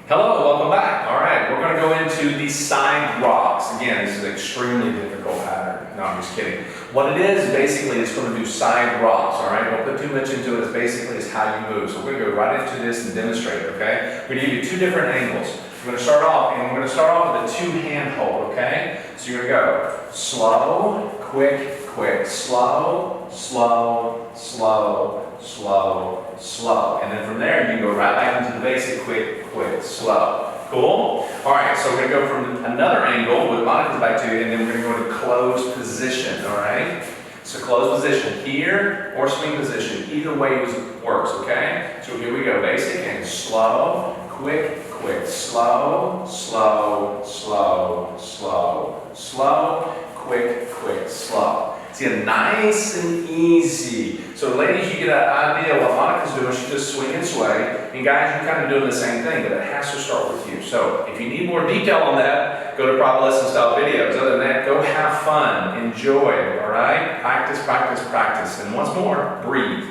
Hello, welcome back. All right, we're going to go into the side rocks. Again, this is an extremely difficult pattern. No, I'm just kidding. What it is, basically, it's going to do side rocks, all right? Don't put too much into it. It's basically is how you move. So we're going to go right into this and demonstrate, okay? We're going to give you two different angles. We're going to start off, with a two-hand hold, okay? So you're going to go slow, quick, quick, slow, slow, slow, slow, slow. And then from there, you can go right back into the basic quick, quick, slow. Cool? All right, so we're going to go from another angle with Monica's back to you, and then we're going to go into closed position, all right? So closed position here or swing position, either way works, okay? So here we go, basic and slow, quick, quick, slow, slow, slow, slow, slow, quick, quick, slow. See, nice and easy. So ladies, you get an idea of what Monica's doing. She's just swing and sway. And guys, you're kind of doing the same thing, but it has to start with you. So if you need more detail on that, go to private lesson style videos. Other than that, go have fun, enjoy, all right? Practice, practice, practice. And once more, breathe.